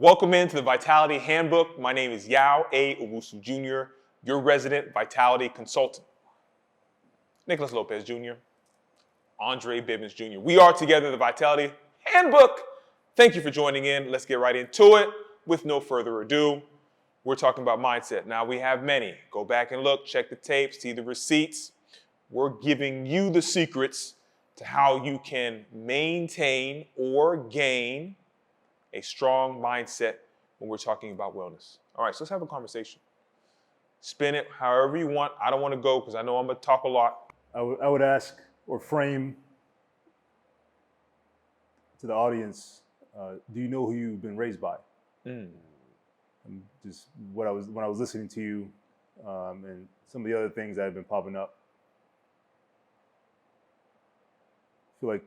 Welcome into the Vitality Handbook. My name is Yao A. Owusu Jr., your resident Vitality consultant. Nicholas Lopez Jr., Andre Bibbins Jr. We are together, the Vitality Handbook. Thank you for joining in. Let's get right into it. With no further ado, we're talking about mindset. Now, we have many. Go back and look, check the tapes, see the receipts. We're giving you the secrets to how you can maintain or gain a strong mindset when we're talking about wellness. All right, so let's have a conversation. Spin it however you want. I don't want to go because I know I'm going to talk a lot. I would ask or frame to the audience, do you know who you've been raised by? And just when I was listening to you and some of the other things that have been popping up, I feel like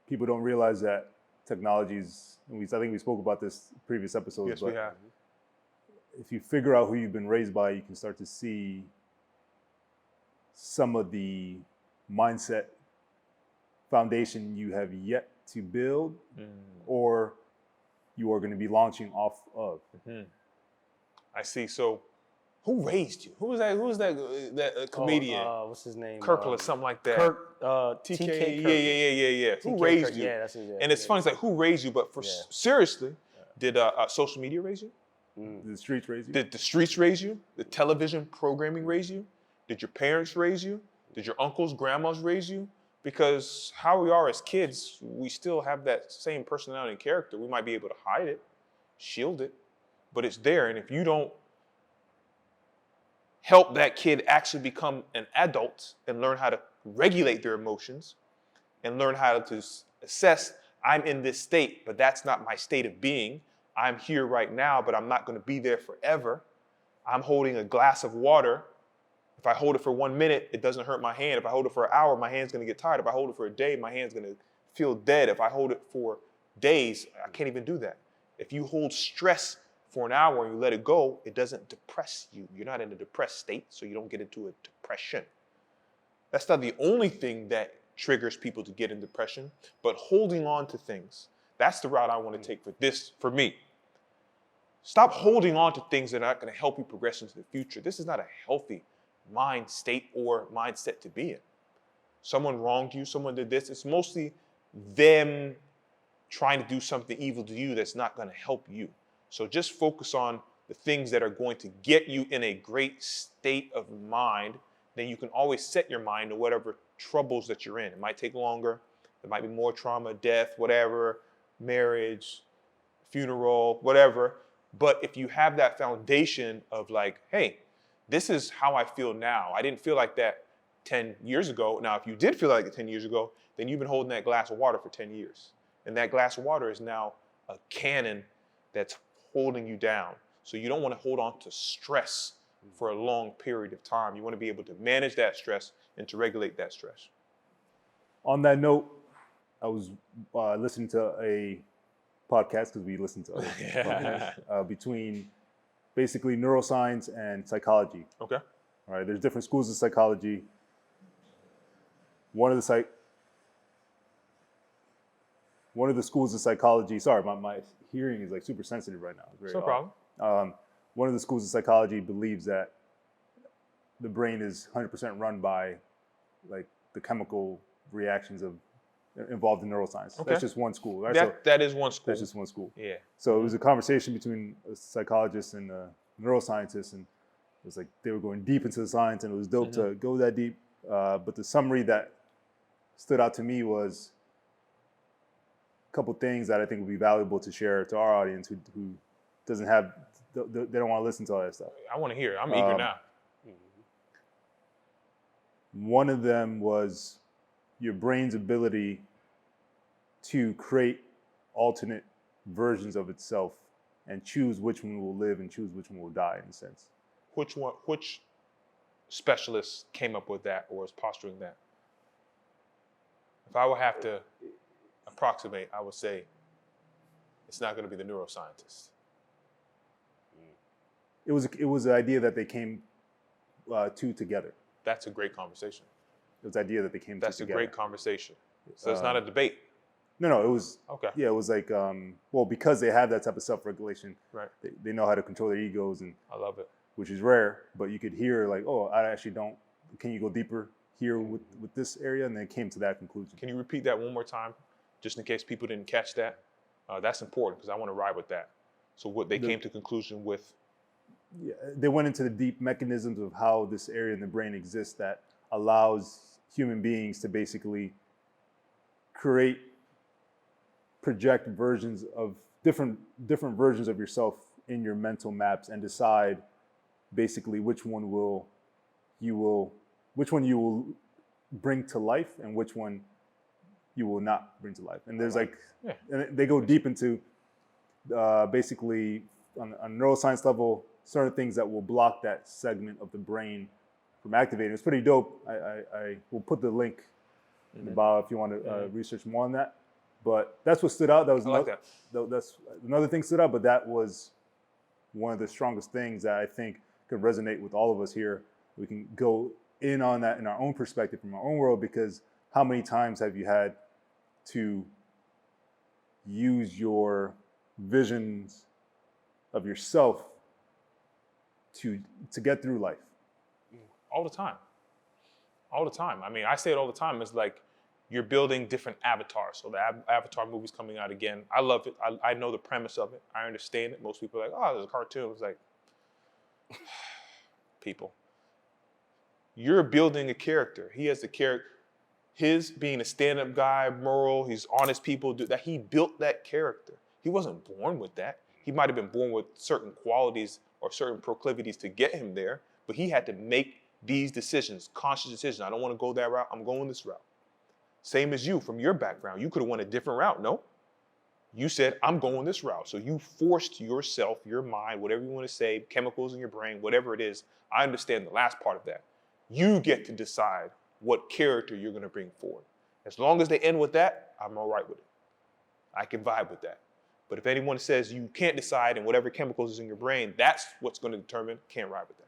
people don't realize that technologies, I think we spoke about this in previous episodes. Yes, we have. If you figure out who you've been raised by, you can start to see some of the mindset foundation you have yet to build or you are going to be launching off of. I see. So who raised you? Who was that comedian? What's his name? Kirkle or something like that. TK. Yeah. Who TK raised Kirk. you? Yeah, that's his name. And it's funny, it's like, who raised you? But seriously, did social media raise you? Did the streets raise you? Did the streets raise you? The television programming raise you? Did your parents raise you? Did your uncles, grandmas raise you? Because how we are as kids, we still have that same personality and character. We might be able to hide it, shield it, but it's there. And if you don't help that kid actually become an adult and learn how to regulate their emotions and learn how to assess, I'm in this state, but that's not my state of being. I'm here right now, but I'm not going to be there forever. I'm holding a glass of water. If I hold it for 1 minute, it doesn't hurt my hand. If I hold it for an hour, my hand's going to get tired. If I hold it for a day, my hand's going to feel dead. If I hold it for days, I can't even do that. If you hold stress for an hour and you let it go, it doesn't depress you. You're not in a depressed state, so you don't get into a depression. That's not the only thing that triggers people to get in depression, but holding on to things. That's the route I want to take for me. Stop holding on to things that are not going to help you progress into the future. This is not a healthy mind state or mindset to be in. Someone wronged you, someone did this. It's mostly them trying to do something evil to you that's not going to help you. So just focus on the things that are going to get you in a great state of mind. Then you can always set your mind to whatever troubles that you're in. It might take longer. There might be more trauma, death, whatever, marriage, funeral, whatever. But if you have that foundation of like, hey, this is how I feel now. I didn't feel like that 10 years ago. Now, if you did feel like it 10 years ago, then you've been holding that glass of water for 10 years. And that glass of water is now a cannon that's holding you down. So you don't want to hold on to stress for a long period of time. You want to be able to manage that stress and to regulate that stress. On that note, I was listening to a podcast, because we listen to other podcasts, between basically neuroscience and psychology. Okay. All right, there's different schools of psychology. One of the schools of psychology, sorry, my hearing is like super sensitive right now. It's no problem. One of the schools of psychology believes that the brain is 100% run by like the chemical reactions involved in neuroscience. Okay. That's just one school. Right? That is one school. That's just one school. Yeah. So it was a conversation between a psychologist and a neuroscientist, and it was like they were going deep into the science, and it was dope to go that deep. But the summary that stood out to me was a couple things that I think would be valuable to share to our audience who doesn't have, they don't want to listen to all that stuff. I want to hear it. I'm eager now. One of them was your brain's ability to create alternate versions of itself and choose which one will live and choose which one will die, in a sense. Which specialist came up with that or is posturing that? If I would have to approximate, I would say it's not going to be the neuroscientist. It was an idea that they came together. That's a great conversation. It was the idea that they came That's together. a great conversation. So it's not a debate. No, it was Okay. yeah, it was like well, because they have that type of self-regulation, Right. they know how to control their egos, and I love it. which is rare. But you could hear like, oh, I actually don't. Can you go deeper here with this area? And they came to that conclusion. Can you repeat that one more time, just in case people didn't catch that? That's important because I want to ride with that. So what they came to conclusion with? Yeah, they went into the deep mechanisms of how this area in the brain exists that allows human beings to basically create, project versions of different versions of yourself in your mental maps and decide basically which one you will bring to life and which one you will not bring to life. And there's like, and they go deep into basically on a neuroscience level, certain things that will block that segment of the brain from activating. It's pretty dope. I will put the link in the bio if you want to research more on that. But that's what stood out. That was that's another thing stood out. But that was one of the strongest things that I think could resonate with all of us here. We can go in on that in our own perspective from our own world, because how many times have you had to use your visions of yourself to get through life? All the time. All the time. I mean, I say it all the time. It's like you're building different avatars. So the Avatar movie's coming out again. I love it. I know the premise of it. I understand it. Most people are like, oh, there's a cartoon. It's like, people. You're building a character. He has the character. His being a stand-up guy, moral, he's honest people, that he built that character. He wasn't born with that. He might have been born with certain qualities or certain proclivities to get him there, but he had to make these decisions, conscious decisions. I don't want to go that route. I'm going this route. Same as you from your background. You could have went a different route. No. You said, I'm going this route. So you forced yourself, your mind, whatever you want to say, chemicals in your brain, whatever it is. I understand the last part of that. You get to decide what character you're going to bring forward. As long as they end with that, I'm all right with it. I can vibe with that. But if anyone says you can't decide and whatever chemicals is in your brain, that's what's going to determine, can't ride with that.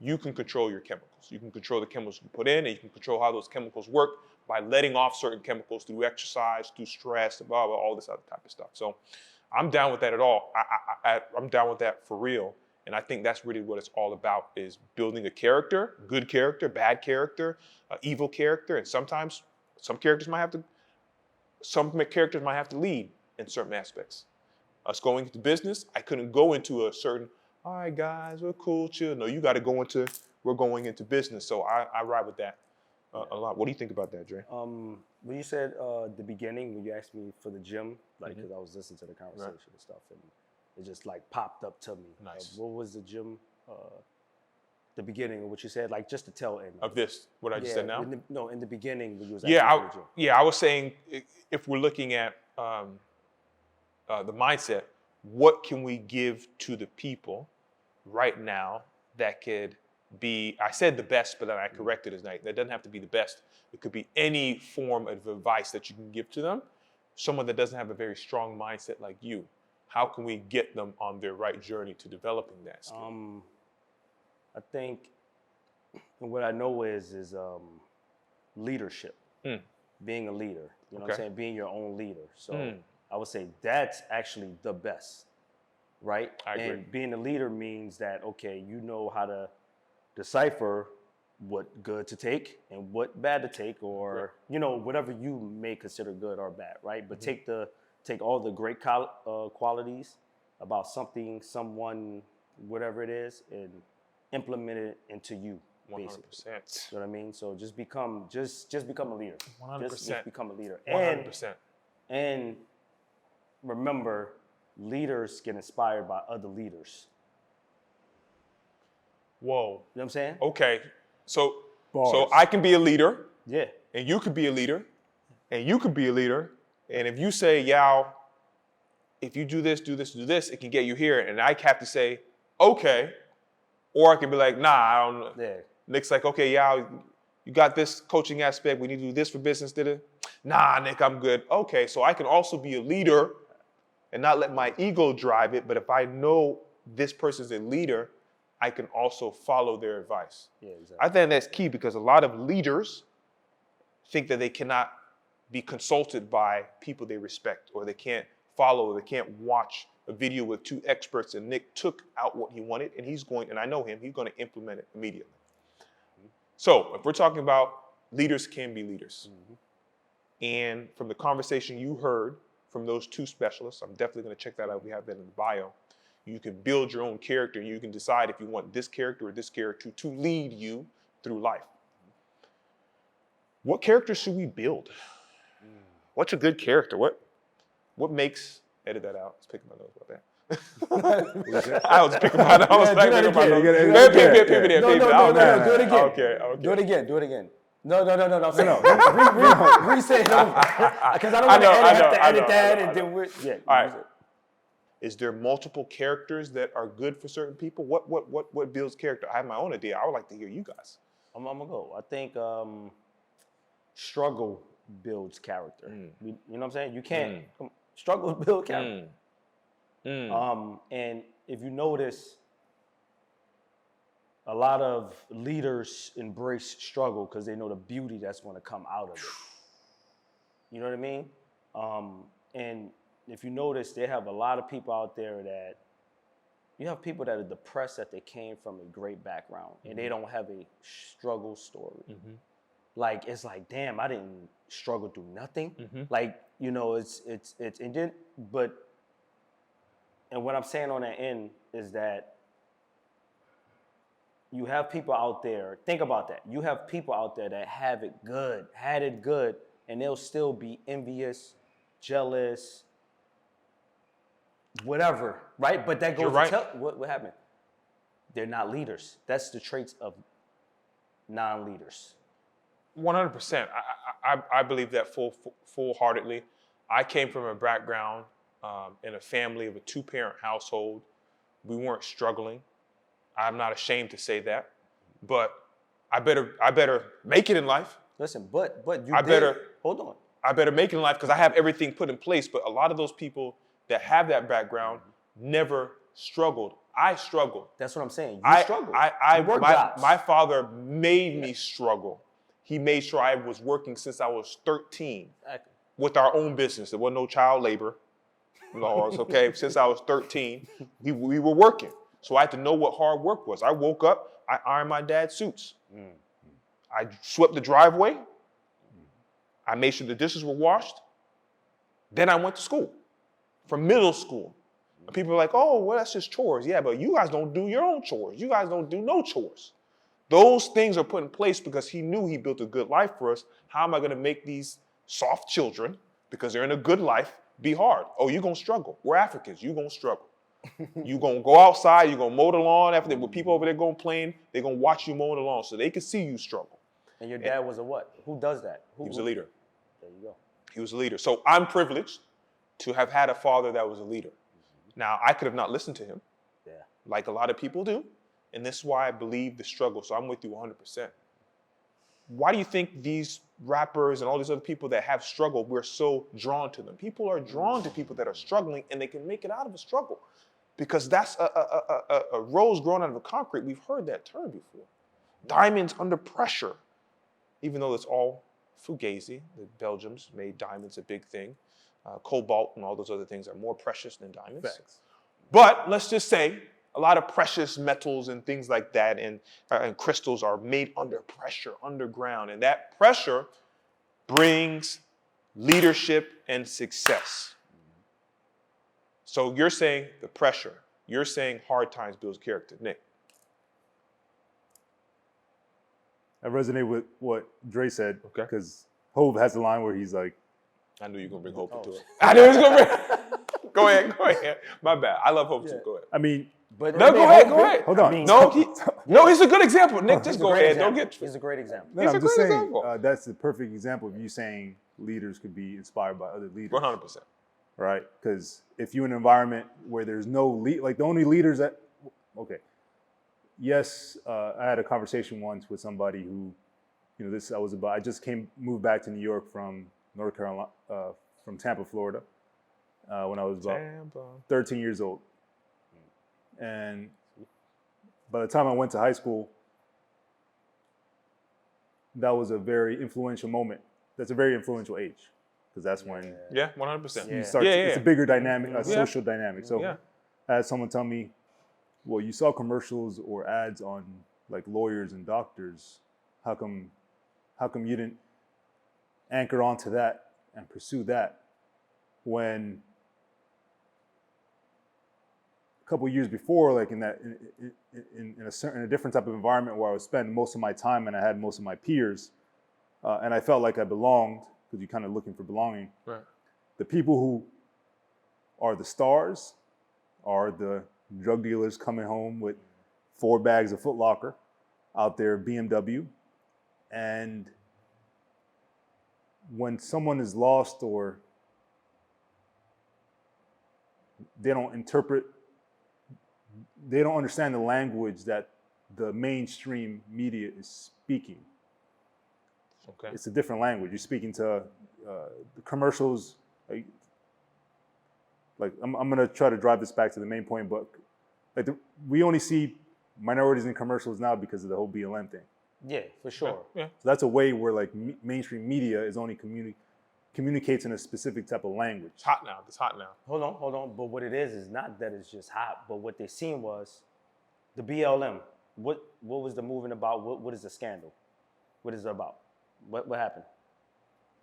You can control your chemicals. You can control the chemicals you put in, and you can control how those chemicals work by letting off certain chemicals through exercise, through stress, blah, blah, all this other type of stuff. So I'm down with that at all. I'm down with that for real. And I think that's really what it's all about, is building a character, good character, bad character, evil character. And sometimes some characters might have to lead in certain aspects. Us going into business, I couldn't go into a certain, all right, guys, we're cool, chill. No, you got to go into, we're going into business. So I ride with that a lot. What do you think about that, Dre? When you said the beginning, when you asked me for the gym, like, because I was listening to the conversation and stuff, and it just like popped up to me. Nice. What was the gym? The beginning of what you said, like just the tail end Of this, what I just said now? In the beginning when you was asking for the gym. I was saying, if we're looking at the mindset, what can we give to the people right now that could be, I said the best, but then I corrected it tonight. That doesn't have to be the best. It could be any form of advice that you can give to them. Someone that doesn't have a very strong mindset like you. How can we get them on their right journey to developing that skill? I think what I know is leadership, being a leader. You know what I'm saying? Being your own leader. So I would say that's actually the best, right? I agree. And being a leader means that, okay, you know how to decipher what good to take and what bad to take, or you know, whatever you may consider good or bad, right? But take all the great qualities about something, someone, whatever it is, and implement it into you, basically. 100%. You know what I mean? So just become a leader. 100%. Just become a leader. 100%. And remember, leaders get inspired by other leaders. Whoa. You know what I'm saying? Okay. So Bars. I can be a leader, Yeah. and you could be a leader, and you could be a leader. And if you say, Yao, if you do this, it can get you here. And I have to say, okay. Or I can be like, nah, I don't know. Yeah. Nick's like, okay, Yao, you got this coaching aspect. We need to do this for business, did it? Nah, Nick, I'm good. Okay, so I can also be a leader and not let my ego drive it. But if I know this person's a leader, I can also follow their advice. Yeah, exactly. I think that's key, because a lot of leaders think that they cannot be consulted by people they respect, or they can't follow, or they can't watch a video with two experts and Nick took out what he wanted and he's going, and I know him, he's going to implement it immediately. So if we're talking about leaders can be leaders, and from the conversation you heard from those two specialists, I'm definitely going to check that out. We have that in the bio. You can build your own character, and you can decide if you want this character or this character to lead you through life. What character should we build? What's a good character? What makes, edit that out. I was picking my nose about that. I was picking my nose. I was picking my nose. No, do it again. Okay. Do it again. No. Reset it over. Because I don't want to have to edit that and then we're, yeah. All right. Is there multiple characters that are good for certain people? What builds character? I have my own idea. I would like to hear you guys. I'm gonna go. I think struggle builds character. You know what I'm saying? You can't struggle build character. And if you notice, a lot of leaders embrace struggle because they know the beauty that's going to come out of it. You know what I mean? And if you notice, they have a lot of people out there that, you have people that are depressed that they came from a great background and they don't have a struggle story. Like, it's like, damn, I didn't struggle through nothing. Like, you know, it's and then, but, and what I'm saying on that end is that you have people out there, think about that. You have people out there that had it good, and they'll still be envious, jealous, whatever, right? But that goes to tell what happened. They're not leaders. That's the traits of non-leaders. 100%. I believe that full-heartedly. I came from a background in a family of a two-parent household. We weren't struggling. I'm not ashamed to say that, but I better make it in life. Listen, but you hold on. I better make it in life because I have everything put in place. But a lot of those people that have that background never struggled. I struggled. That's what I'm saying. You struggled. My father made me struggle. He made sure I was working since I was 13 with our own business. There was no child labor laws, okay? Since I was 13, we were working. So I had to know what hard work was. I woke up, I ironed my dad's suits. I swept the driveway. I made sure the dishes were washed. Then I went to school, from middle school. And people are like, oh, well, that's just chores. Yeah, but you guys don't do your own chores. You guys don't do no chores. Those things are put in place because he knew he built a good life for us. How am I going to make these soft children, because they're in a good life, be hard? Oh, you're going to struggle. We're Africans. You're going to struggle. You're going to go outside. You're going to mow the lawn. After with people over there going playing, they're going to watch you mow the lawn so they can see you struggle. And your dad was a what? Who does that? He was a leader. There you go. He was a leader. So I'm privileged to have had a father that was a leader. Now, I could have not listened to him, like a lot of people do. And this is why I believe the struggle. So I'm with you 100%. Why do you think these rappers and all these other people that have struggled, we're so drawn to them? People are drawn to people that are struggling and they can make it out of a struggle. Because that's a rose growing out of a concrete. We've heard that term before. Diamonds under pressure. Even though it's all fugazi. The Belgians made diamonds a big thing. Cobalt and all those other things are more precious than diamonds. Facts. But let's just say a lot of precious metals and things like that and crystals are made under pressure, underground. And that pressure brings leadership and success. So you're saying the pressure. You're saying hard times builds character. Nick. I resonate with what Dre said, Okay. because Hove has a line where he's like, I knew you were going to bring Hope into it. I knew he was going to bring Go ahead. My bad. I love Hope too. Go ahead. I mean, But No, go ahead. hold on. No, he's a good example. Nick, just go ahead. Don't get. He's a great example. No, He's I'm a just great saying example. that's the perfect example of you saying leaders could be inspired by other leaders. 100%. Right? Because if you're in an environment where there's no like the only leaders that, okay, yes, I had a conversation once with somebody who, you know, I just moved back to New York from North Carolina, from Tampa, Florida, when I was about 13 years old. And by the time I went to high school, that was a very influential moment. That's a very influential age. because that's when Yeah, 100%. you start. Yeah, It's a bigger dynamic, a Yeah. social dynamic. So Yeah. I had someone tell me, well, you saw commercials or ads on like lawyers and doctors. How come you didn't anchor onto that and pursue that when a couple of years before, like in a different type of environment where I would spend most of my time and I had most of my peers, and I felt like I belonged, because you're kind of looking for belonging. Right. The people who are the stars are the drug dealers coming home with 4 bags of Foot Locker out there, BMW. And when someone is lost or they don't understand the language that the mainstream media is speaking. Okay. It's a different language. You're speaking to the commercials. Like I'm going to try to drive this back to the main point, but like we only see minorities in commercials now because of the whole BLM thing. Yeah, for sure. Yeah. So that's a way where like mainstream media is only communicates in a specific type of language. It's hot now. It's hot now. Hold on. But what it is not that it's just hot, but what they seen was the BLM. What was the movement about? What is the scandal? What is it about? What happened?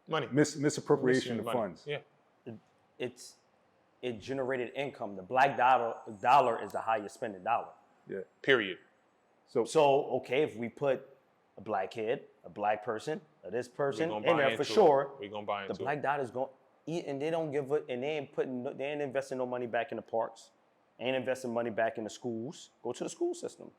Money. Misappropriation of Money. funds. Yeah. It generated income. The black dollar is the highest spending dollar. Yeah. Period. So okay, if we put a black kid, a black person, or this person in there for sure, we're gonna buy into the black dollar is going to eat, and they don't give it, and they ain't investing no money back in the parks, ain't investing money back in the schools. Go to the school system.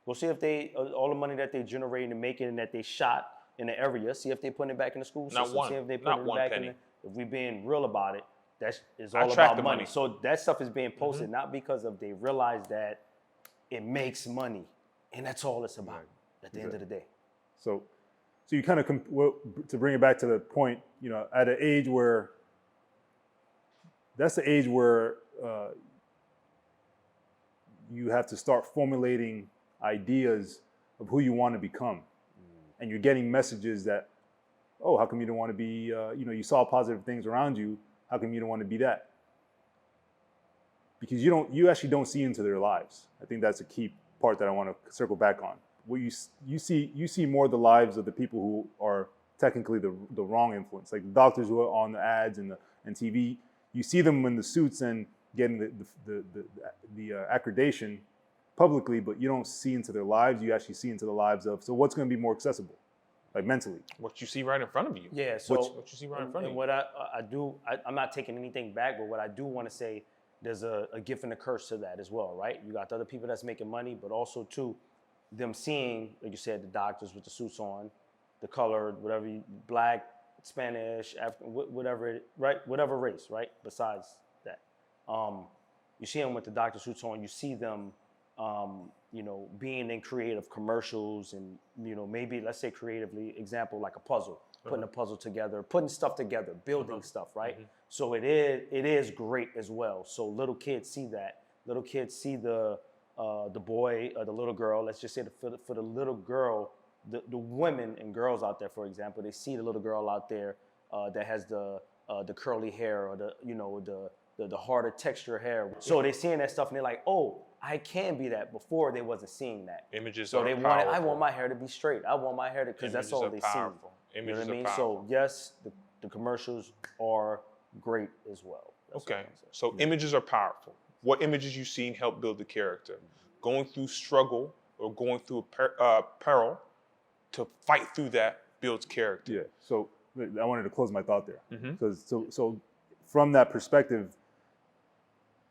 Go see if they all the money that they generating and making and that they shot in the area. See if they putting it back in the school system. See if they putting it back in. If we being real about it, that is all about money. So that stuff is being posted not because of they realize that it makes money, and that's all it's about at the end of the day. So you kind of to bring it back to the point, at an age where that's the age where you have to start formulating ideas of who you want to become, and you're getting messages that, oh, how come you don't want to be? You saw positive things around you. How come you don't want to be that? Because you actually don't see into their lives. I think that's a key part that I want to circle back on. Where you see more of the lives of the people who are technically the wrong influence, like the doctors who are on the ads and TV. You see them in the suits and getting the accreditation publicly, but you don't see into their lives. You actually see into the lives of. So what's going to be more accessible, like mentally? What you see right in front of you. Yeah. So what you see right in front of you. And what I do, I'm not taking anything back, but what I do want to say, there's a gift and a curse to that as well, right? You got the other people that's making money, but also too, them seeing, like you said, the doctors with the suits on, the colored, whatever, black, Spanish, African, whatever, right? Whatever race, right? Besides that, you see them with the doctor suits on. You see them, being in creative commercials, and maybe let's say creatively, example like a puzzle, putting a puzzle together, putting stuff together, building stuff, right? So it is great as well. So little kids see that. Little kids see the boy or the little girl. Let's just say for the little girl, the women and girls out there, for example, they see the little girl out there that has the curly hair or the harder texture hair. So they're seeing that stuff and they're like, oh, I can be that. Before they wasn't seeing that. Images so are they powerful. I want my hair to be straight. I want my hair to, because that's all they see. Images You know what I mean? are powerful. So yes, the commercials are great as well. That's Okay, what I'm saying. so images are powerful. What images you seen help build the character? Going through struggle or going through peril to fight through that builds character. Yeah. So I wanted to close my thought there, Mm-hmm. because so from that perspective,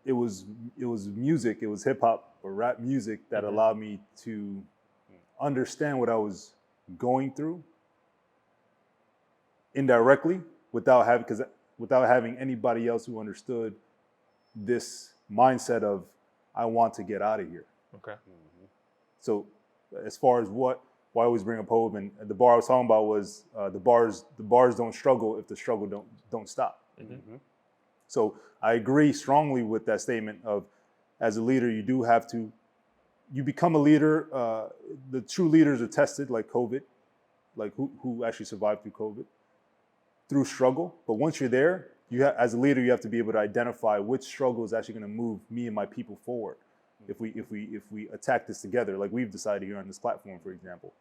it was music, it was hip hop or rap music that allowed me to understand what I was going through indirectly without having anybody else who understood this mindset of I want to get out of here. Okay. So as far as why I always bring up Hov, and the bar I was talking about was the bars don't struggle if the struggle don't stop. Mm-hmm. So I agree strongly with that statement of, as a leader, you become a leader. The true leaders are tested, like COVID, like who actually survived through COVID. through struggle. But once you're there, as a leader, you have to be able to identify which struggle is actually going to move me and my people forward. If we attack this together, like we've decided here on this platform, for example.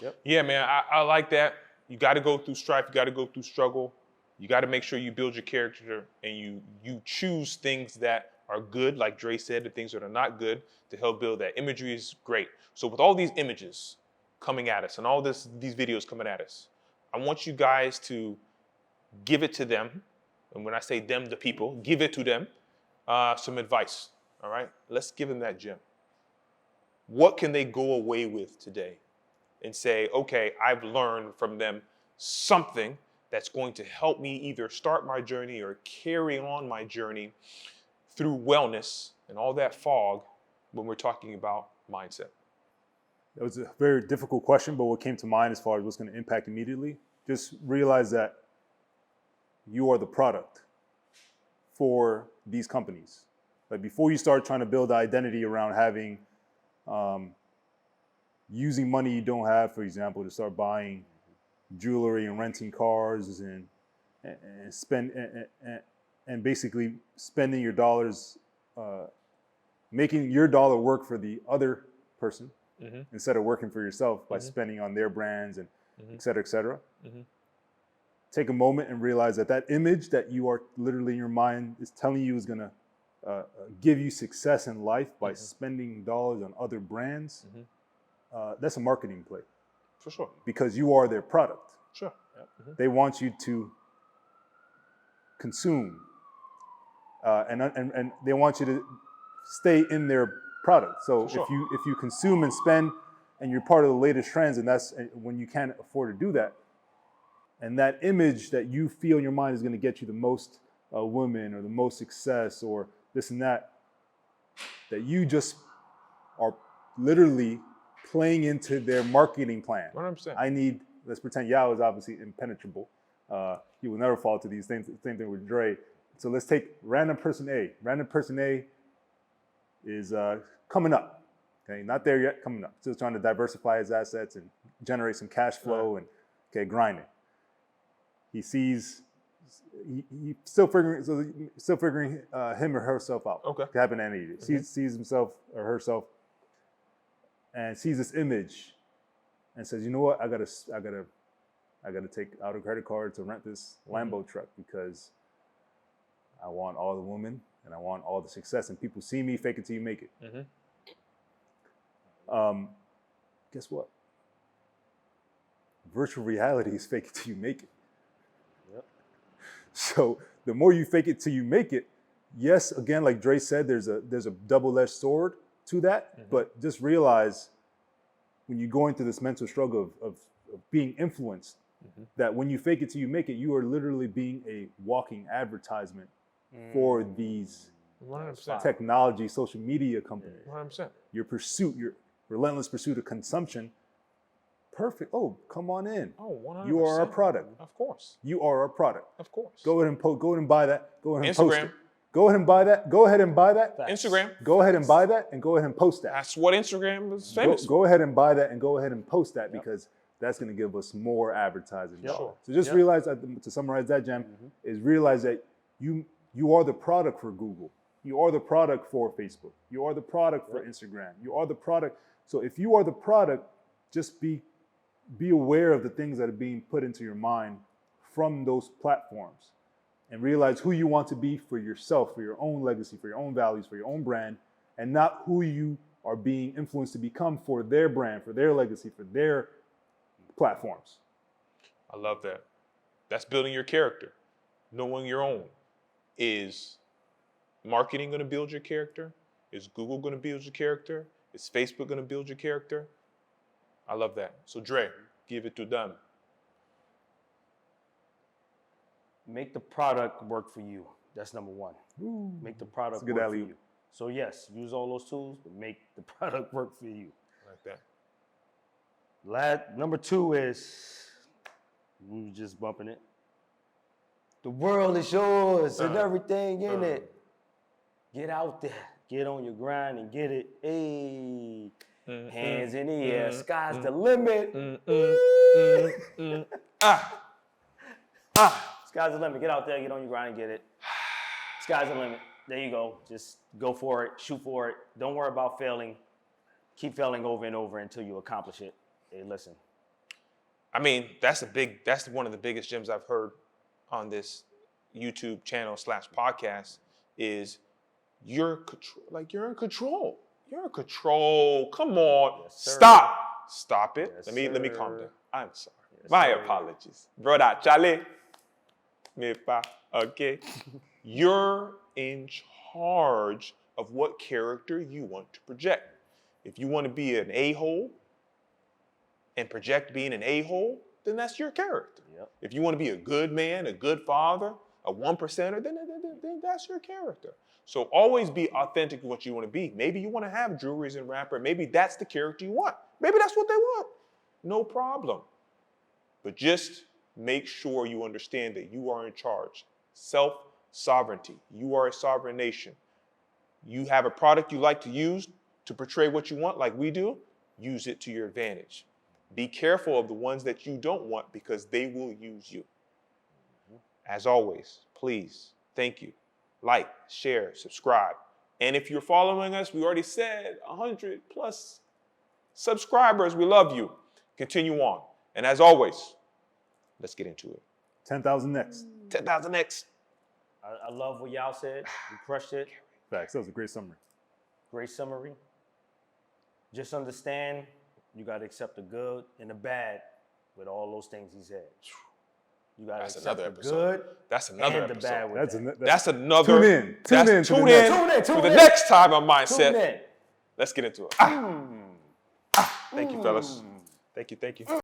Yep. Yeah, man, I like that. You got to go through strife. You got to go through struggle. You got to make sure you build your character and you choose things that are good, like Dre said, the things that are not good to help build that. Imagery is great. So with all these images coming at us and all these videos coming at us, I want you guys to give it to them. And when I say them, the people, give it to them some advice. All right, let's give them that gem. What can they go away with today and say, okay, I've learned from them something that's going to help me either start my journey or carry on my journey through wellness and all that fog when we're talking about mindset? That was a very difficult question, but what came to mind as far as what's going to impact immediately, just realize that you are the product for these companies. Like before you start trying to build identity around having, using money you don't have, for example, to start buying jewelry and renting cars and basically spending your dollars, making your dollar work for the other person instead of working for yourself by spending on their brands and et cetera, et cetera. Take a moment and realize that that image that you are literally in your mind is telling you is going to give you success in life by spending dollars on other brands. That's a marketing play. For sure. Because you are their product. Sure. They want you to consume, and they want you to stay in their product. So For sure. if you consume and spend, and you're part of the latest trends, and that's when you can't afford to do that, and that image that you feel in your mind is going to get you the most women or the most success or this and that you just are literally playing into their marketing plan. 100%. Let's pretend Yao is obviously impenetrable. He will never fall to these things. Same thing with Dre. So let's take random person A. Random person A is coming up. Okay, not there yet, coming up. Still trying to diversify his assets and generate some cash flow and grinding. He sees, he still figuring him or herself out. Okay. It happen to any of you. Sees himself or herself and sees this image and says, you know what, I gotta take out a credit card to rent this Lambo truck because I want all the women and I want all the success, and people see me, fake it till you make it. Guess what? Virtual reality is fake it till you make it. Yep. So the more you fake it till you make it, yes, again, like Dre said, there's a double-edged sword to that, but just realize when you go into this mental struggle of being influenced, that when you fake it till you make it, you are literally being a walking advertisement for these 100%. technology, social media companies. 100%. Your pursuit, your relentless pursuit of consumption. Perfect. Oh, come on in. Oh, 100%. You are our product. Of course. You are our product. Of course. Go ahead and buy that. Go ahead and post Instagram. it. Go ahead and buy that. Go ahead and buy that. Instagram. Go ahead and buy that and go ahead and post that. That's what Instagram is famous for. Go ahead and buy that and go ahead and post that because that's going to give us more advertising. Sure. So just realize that, to summarize that, Jem, is realize that you are the product for Google. You are the product for Facebook. You are the product for Instagram. You are the product. So if you are the product, just be aware of the things that are being put into your mind from those platforms and realize who you want to be for yourself, for your own legacy, for your own values, for your own brand, and not who you are being influenced to become for their brand, for their legacy, for their platforms. I love that. That's building your character. Knowing your own. Is marketing going to build your character? Is Google going to build your character? Is Facebook going to build your character? I love that. So Dre, give it to them. Make the product work for you. That's number one. Ooh, make the product work for you. So yes, use all those tools, but make the product work for you. Like that. Number two is, we were just bumping it. The world is yours and everything in it. Get out there. Get on your grind and get it. Hey, hands in the air. Sky's the limit. Sky's the limit. Get out there, get on your grind and get it. Sky's the limit. There you go. Just go for it, shoot for it. Don't worry about failing. Keep failing over and over until you accomplish it. Hey, listen. I mean, that's one of the biggest gems I've heard on this YouTube channel / podcast is you're in control. You're in control. Come on. Yes, Stop it. Yes, let me calm sir. down. I'm sorry. Yes, My sir. apologies. Brother Charlie. Me pa. Okay. You're in charge of what character you want to project. If you want to be an a-hole and project being an a-hole, then that's your character. Yep. If you want to be a good man, a good father, a 1%er, then that's your character. So always be authentic to what you want to be. Maybe you want to have jewelries and rapper. Maybe that's the character you want. Maybe that's what they want. No problem. But just make sure you understand that you are in charge. Self-sovereignty. You are a sovereign nation. You have a product you like to use to portray what you want like we do. Use it to your advantage. Be careful of the ones that you don't want because they will use you. As always, please, thank you. Like, share, subscribe. And if you're following us, we already said 100 plus subscribers. We love you. Continue on. And as always, let's get into it. 10,000 next. 10,000 next. I love what y'all said. You crushed it. Facts. That was a great summary. Great summary. Just understand you got to accept the good and the bad with all those things he said. You got to That's accept another the episode. good That's another and the bad episode. with that. That's another. Tune in. Tune in. Tune to in to the next time on Mindset. Tune in. Let's get into it. Thank you, fellas. Thank you.